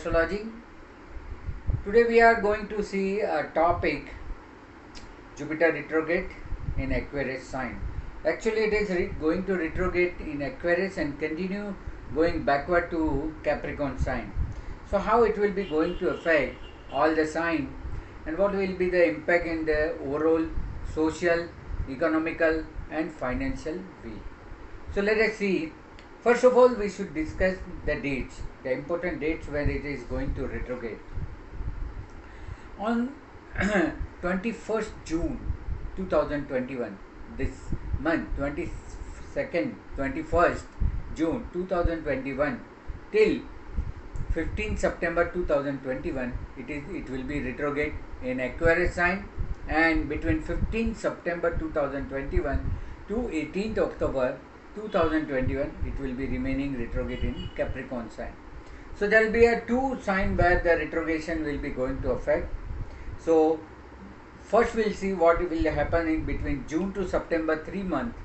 Astrology. Today we are going to see a topic, Jupiter retrograde in Aquarius sign. Actually it is going to retrograde in Aquarius and continue going backward to Capricorn sign. So how it will be going to affect all the sign and what will be the impact in the overall social, economical and financial way. So let us see. First of all, we should discuss the dates, the important dates when it is going to retrograde. On 21st June 2021, this month, 22nd, 21st June 2021 till 15 September 2021, it will be retrograde in Aquarius sign, and between 15 September 2021 to 18th October 2021 it will be remaining retrograde in Capricorn sign. So there will be a two sign where the retrogression will be going to affect. So first we'll see what will happen in between June to September, 3 months,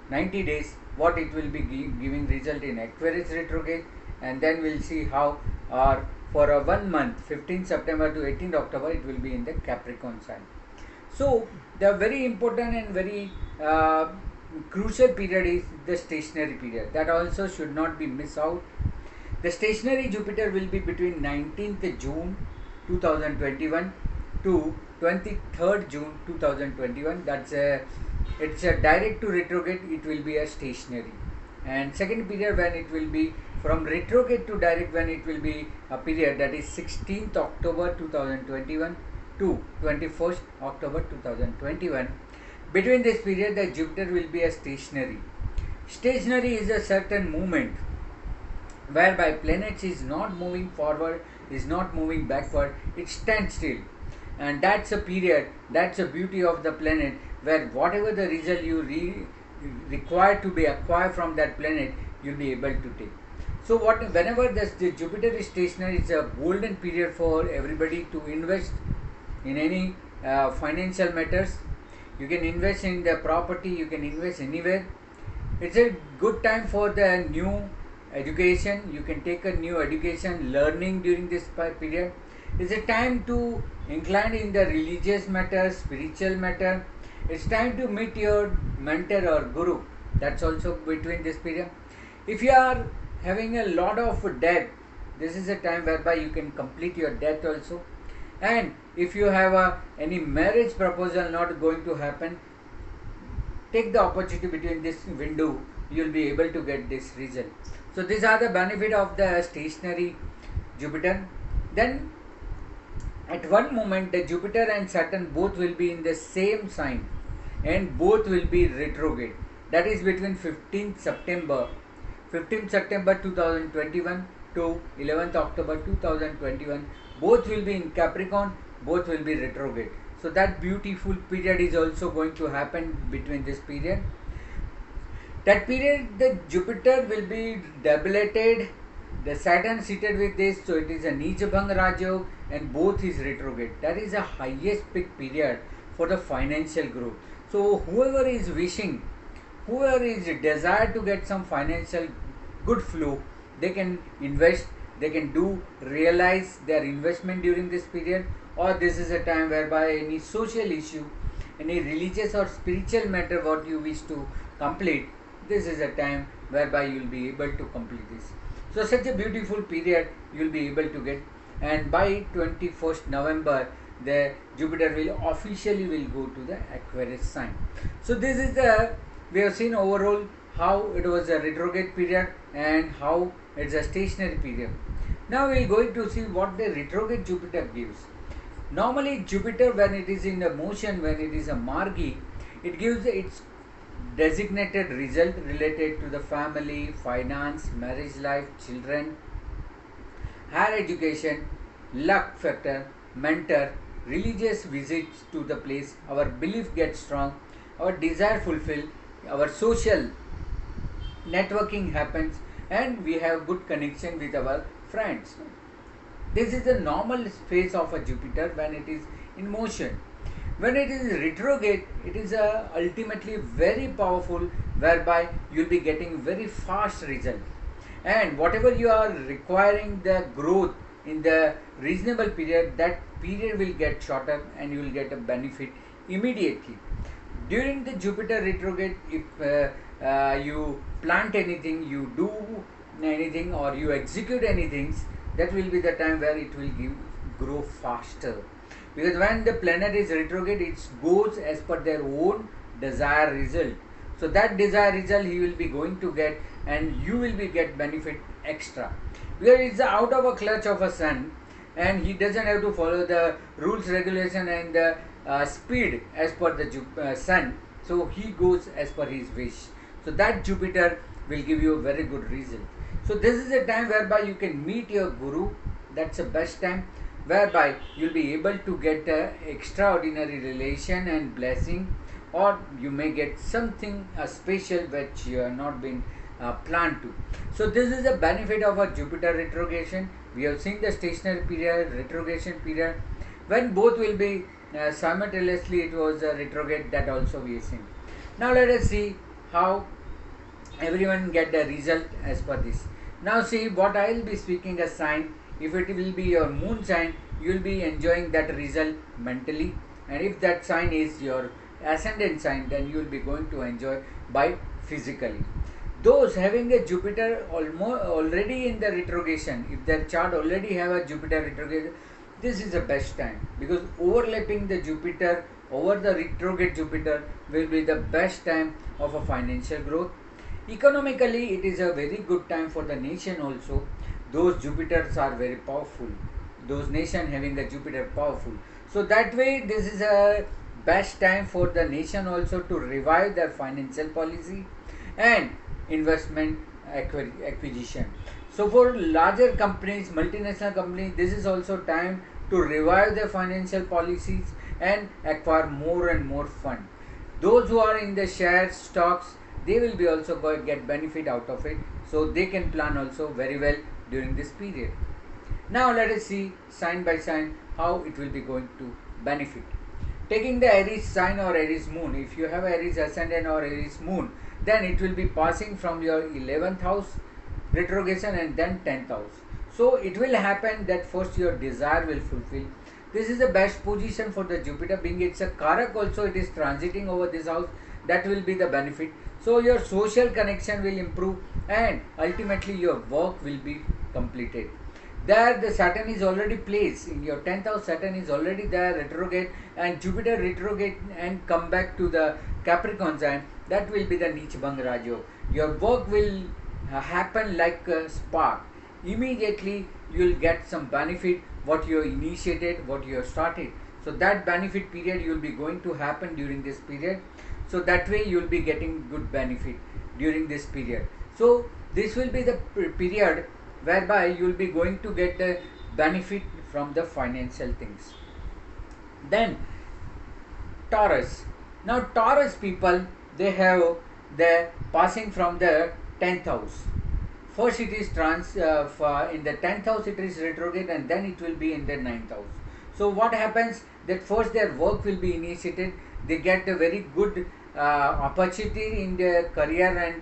90 days, what it will be giving result in Aquarius retrograde, and then we'll see how, or for a 1 month, 15 September to 18th October, it will be in the Capricorn sign. So the very important and very crucial period is the stationary period. That also should not be missed out. The stationary Jupiter will be between 19th June 2021 to 23rd June 2021. It's a direct to retrograde, it will be a stationary. And second period when it will be from retrograde to direct, when it will be a period that is 16th October 2021 to 21st October 2021. Between this period the Jupiter will be a stationary. Stationary is a certain movement whereby planets is not moving forward, is not moving backward, it stands still. And that's a period, that's a beauty of the planet, where whatever the result you require to be acquired from that planet, you'll be able to take. So whenever the Jupiter is stationary, it's a golden period for everybody to invest in any financial matters. You can invest in the property, you can invest anywhere. It's a good time for the new education. You can take a new education, learning during this period. It's a time to incline in the religious matter, spiritual matter. It's time to meet your mentor or guru. That's also between this period. If you are having a lot of debt, this is a time whereby you can complete your debt also. And if you have any marriage proposal not going to happen, take the opportunity between this window, you will be able to get this result. So these are the benefit of the stationary Jupiter. Then at one moment the Jupiter and Saturn both will be in the same sign and both will be retrograde. That is between 15th September 2021 to 11th October 2021. Both will be in Capricorn, both will be retrograde. So that beautiful period is also going to happen between this period. That period the Jupiter will be debilitated, the Saturn seated with this, so it is a Nijabhang Rajyog and both is retrograde. That is the highest peak period for the financial growth. So whoever is wishing, whoever is desired to get some financial good flow, they can invest, they can realize their investment during this period. Or this is a time whereby any social issue, any religious or spiritual matter what you wish to complete, this is a time whereby you will be able to complete this. So such a beautiful period you will be able to get, and by 21st November the Jupiter will officially go to the Aquarius sign. So this is we have seen overall how it was a retrograde period and how it's a stationary period. Now we are going to see what the retrograde Jupiter gives. Normally Jupiter, when it is in the motion, when it is a Margi, it gives its designated result related to the family, finance, marriage life, children, higher education, luck factor, mentor, religious visits to the place, our belief gets strong, our desire fulfilled, our social networking happens, and we have good connection with our friends. This is the normal phase of a Jupiter when it is in motion. When it is retrograde, it is ultimately very powerful, whereby you will be getting very fast result. and whatever you are requiring the growth in the reasonable period, that period will get shorter and you will get a benefit immediately. During the Jupiter retrograde, if you plant anything, you do anything, or you execute anything, that will be the time where it will grow faster. Because when the planet is retrograde, it goes as per their own desired result. So that desired result he will be going to get, and you will be get benefit extra. Because it's out of a clutch of a sun, and he doesn't have to follow the rules, regulation, and the speed as per the sun. So he goes as per his wish. So that Jupiter will give you a very good result. So this is a time whereby you can meet your guru. That's the best time whereby you'll be able to get a extraordinary relation and blessing, or you may get something special which you have not been planned to. So this is the benefit of a Jupiter retrogression. We have seen the stationary period, retrogression period. When both will be simultaneously, it was a retrograde, that also we have seen. Now let us see how everyone get the result as per this. Now see what I will be speaking a sign. If it will be your moon sign, you will be enjoying that result mentally, and if that sign is your ascendant sign, then you will be going to enjoy by physically. Those having a Jupiter already in the retrogression, if their chart already have a Jupiter retrograde, this is the best time, because overlapping the Jupiter over the retrograde Jupiter will be the best time of a financial growth. Economically, it is a very good time for the nation also. Those Jupiters are very powerful. Those nation having a Jupiter powerful. So that way, this is a best time for the nation also to revive their financial policy and investment acquisition. So for larger companies, multinational companies, this is also time to revive their financial policies and acquire more and more fund. Those who are in the shares, stocks, they will be also going to get benefit out of it. So they can plan also very well during this period. Now let us see sign by sign how it will be going to benefit. Taking the Aries sign or Aries moon, if you have Aries ascendant or Aries moon, then it will be passing from your 11th house retrogression and then 10th house. So it will happen that first your desire will fulfill. This is the best position for the Jupiter, being it's a Karak also, it is transiting over this house. That will be the benefit. So your social connection will improve, and ultimately your work will be completed. There the Saturn is already placed in your 10th house. Saturn is already there retrograde, and Jupiter retrograde and come back to the Capricorn sign. That will be the Nichbang Rajo. Your work will happen like a spark. Immediately you will get some benefit what you initiated, what you have started. So that benefit period you will be going to happen during this period. So that way you will be getting good benefit during this period. So this will be the period whereby you will be going to get the benefit from the financial things. Then Taurus. Now Taurus people, they have the passing from the 10th house. First it is in the 10th house it is retrograde, and then it will be in the 9th house. So what happens that first their work will be initiated, they get a very good opportunity in their career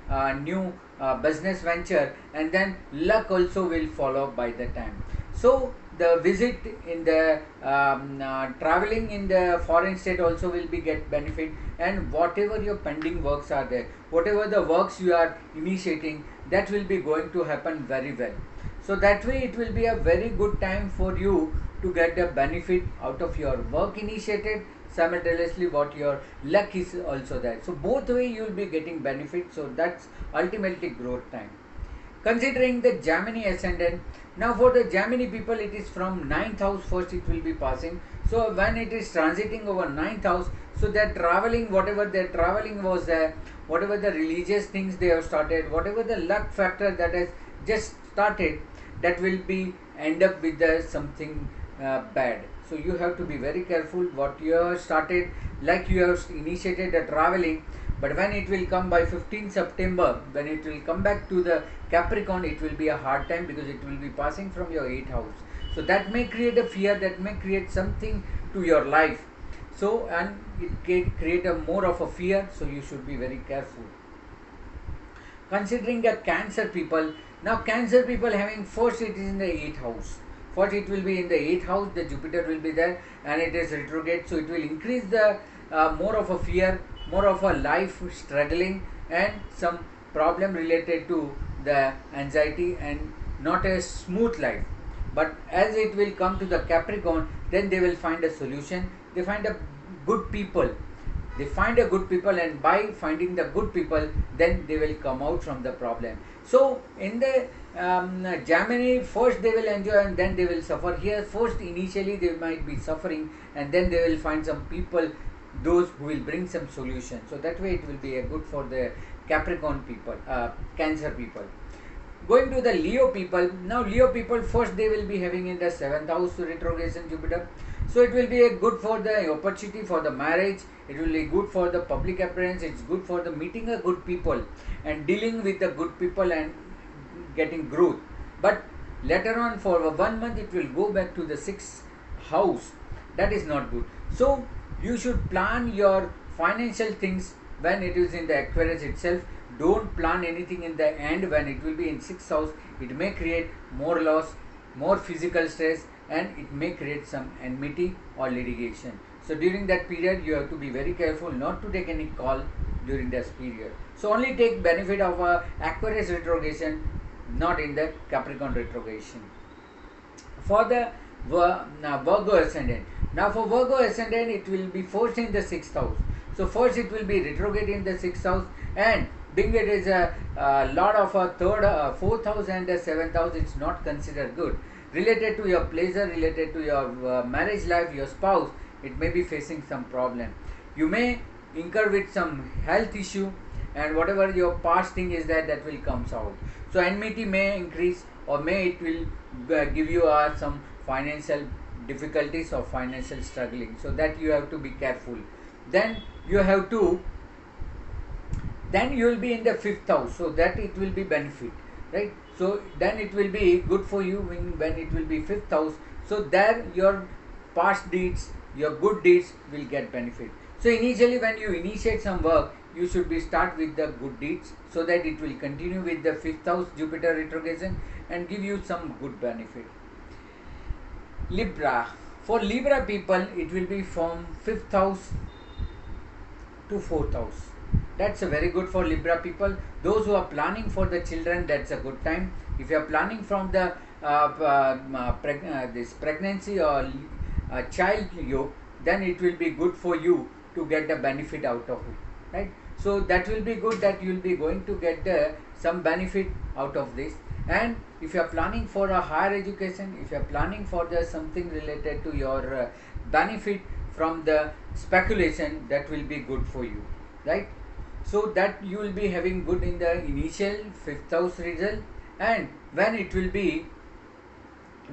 and new business venture, and then luck also will follow by the time. So the visit in the traveling in the foreign state also will be get benefit, and whatever your pending works are there, whatever the works you are initiating, that will be going to happen very well. So that way it will be a very good time for you to get the benefit out of your work initiated, simultaneously what your luck is also there. So both way you will be getting benefit. So that's ultimately growth time. Considering the Gemini ascendant, now for the Gemini people it is from 9th house first it will be passing. So when it is transiting over 9th house, so that traveling, whatever their traveling was there, whatever the religious things they have started, whatever the luck factor that has just started, that will be end up with something bad. So you have to be very careful what you have started, like you have initiated the traveling, but when it will come by 15 September, when it will come back to the Capricorn, it will be a hard time because it will be passing from your 8th house. So that may create a fear, that may create something to your life. So, and it can create a more of a fear, so you should be very careful. Considering the Cancer people, now Cancer people having first, it is in the 8th house. First it will be in the 8th house, the Jupiter will be there, and it is retrograde, so it will increase the more of a fear, more of a life struggling, and some problem related to the anxiety, and not a smooth life. But as it will come to the Capricorn, then they will find a solution. They find a good people, they find a good people, and by finding the good people, then they will come out from the problem. So in the Gemini, first they will enjoy and then they will suffer. Here first initially they might be suffering, and then they will find some people, those who will bring some solution. So that way it will be a good for the Capricorn people, Cancer people. Going to the Leo people, now Leo people first they will be having in the 7th house retrogression Jupiter. So it will be a good for the opportunity for the marriage, it will be good for the public appearance, it's good for the meeting a good people and dealing with the good people and getting growth. But later on for 1 month it will go back to the 6th house, that is not good. So you should plan your financial things when it is in the Aquarius itself. Don't plan anything in the end when it will be in 6th house. It may create more loss, more physical stress, and it may create some enmity or litigation. So during that period you have to be very careful not to take any call during this period. So only take benefit of Aquarius retrogression, not in the Capricorn retrogression. For the Virgo ascendant, now for Virgo ascendant it will be first in the 6th house. So first it will be retrograde in the 6th house, and being it is a lot of a 4th house and the 7th house, it's not considered good. Related to your pleasure, related to your marriage life, your spouse, it may be facing some problem. You may incur with some health issue, and whatever your past thing is that will comes out. So enmity may increase, or may it will give you some financial difficulties or financial struggling. So that you have to be careful. Then you have to, then you will be in the 5th house, so that it will be benefit, right? So then it will be good for you when it will be 5th house. So there your past deeds, your good deeds will get benefit. So initially when you initiate some work, you should be start with the good deeds, so that it will continue with the 5th house Jupiter retrogression and give you some good benefit. Libra, for Libra people it will be from 5th house to 4th house. That's a very good for Libra people. Those who are planning for the children, that's a good time. If you are planning from the this pregnancy or child yoke, then it will be good for you to get the benefit out of it, right? So that will be good, that you will be going to get some benefit out of this. And if you are planning for a higher education, if you are planning for the something related to your benefit from the speculation, that will be good for you, right? So that you will be having good in the initial 5th house result, and when it will be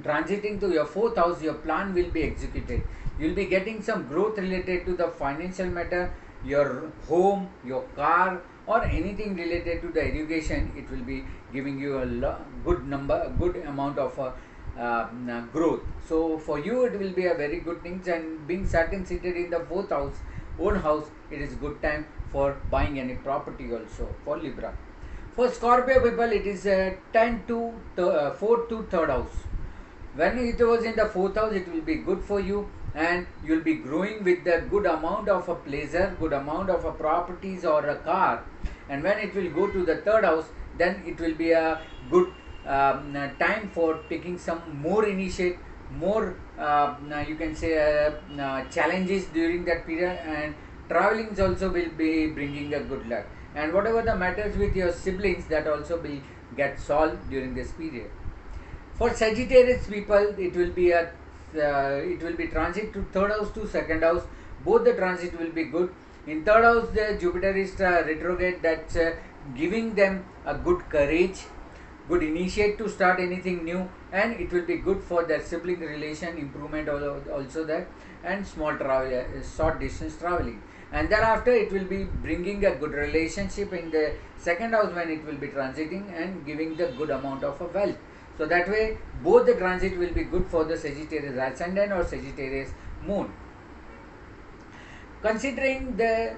transiting to your 4th house, your plan will be executed. You will be getting some growth related to the financial matter, your home, your car, or anything related to the education. It will be giving you a good amount of growth. So for you it will be a very good thing, and being Saturn seated in the 4th house, own house, it is good time for buying any property also for Libra. For Scorpio people, it is 10 to 4th to 3rd house. When it was in the 4th house, it will be good for you, and you will be growing with the good amount of a pleasure, good amount of a properties or a car. And when it will go to the 3rd house, then it will be a good time for taking some more initiate, more you can say challenges during that period, and travelings also will be bringing a good luck. And whatever the matters with your siblings, that also will get solved during this period. For Sagittarius people, it will be transit to 3rd house to 2nd house. Both the transit will be good. In 3rd house, the Jupiter is retrograde. That's giving them a good courage, good initiate to start anything new, and it will be good for their sibling relation improvement also there, and small travel, short distance traveling. And thereafter it will be bringing a good relationship in the 2nd house when it will be transiting and giving the good amount of a wealth. So that way both the transit will be good for the Sagittarius ascendant or Sagittarius moon. Considering the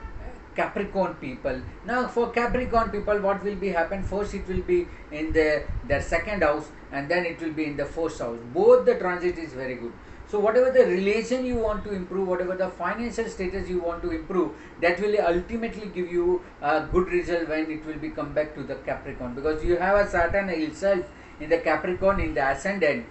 Capricorn people. Now for Capricorn people, what will be happen? First it will be in their second house, and then it will be in the first house. Both the transit is very good. So whatever the relation you want to improve, whatever the financial status you want to improve, that will ultimately give you a good result when it will be come back to the Capricorn, because you have a Saturn itself in the Capricorn in the ascendant.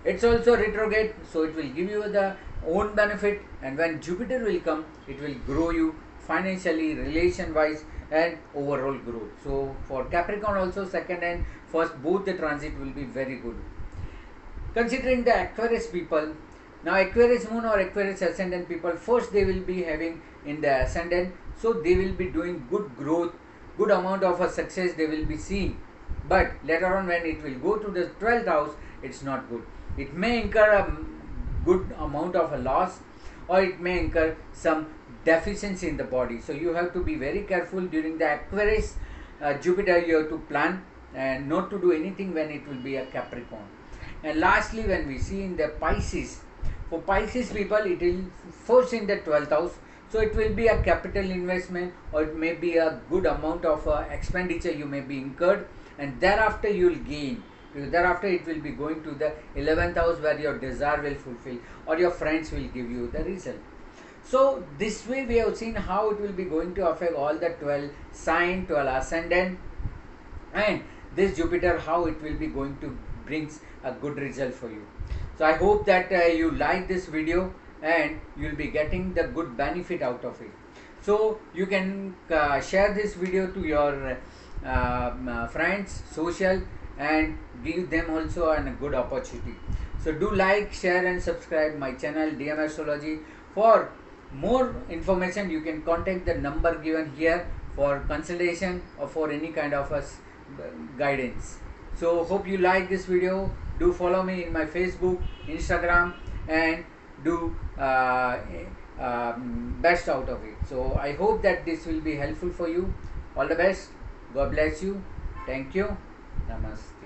It's also retrograde, so it will give you the own benefit, and when Jupiter will come, it will grow you financially, relation wise, and overall growth. So for Capricorn also, second and first, both the transit will be very good. Considering the Aquarius people, now Aquarius moon or Aquarius ascendant people, first they will be having in the ascendant, so they will be doing good growth, good amount of a success they will be seeing. But later on when it will go to the 12th house, it's not good. It may incur a good amount of a loss, or it may incur some deficiency in the body. So you have to be very careful during the Aquarius Jupiter. You have to plan and not to do anything when it will be a Capricorn. And lastly, when we see in the Pisces, for Pisces people, it will first in the 12th house, so it will be a capital investment, or it may be a good amount of expenditure you may be incurred, and thereafter you will gain, because thereafter it will be going to the 11th house where your desire will fulfill, or your friends will give you the result. So this way we have seen how it will be going to affect all the 12 sign, 12 ascendant, and this Jupiter, how it will be going to brings a good result for you. So I hope that you like this video and you will be getting the good benefit out of it. So you can share this video to your friends, social, and give them also a good opportunity. So do like, share and subscribe my channel DM Astrology. For more information you can contact the number given here for consultation or for any kind of guidance. So hope you like this video. Do follow me in my Facebook, Instagram, and do best out of it. So I hope that this will be helpful for you. All the best. God bless you. Thank you. Namaste.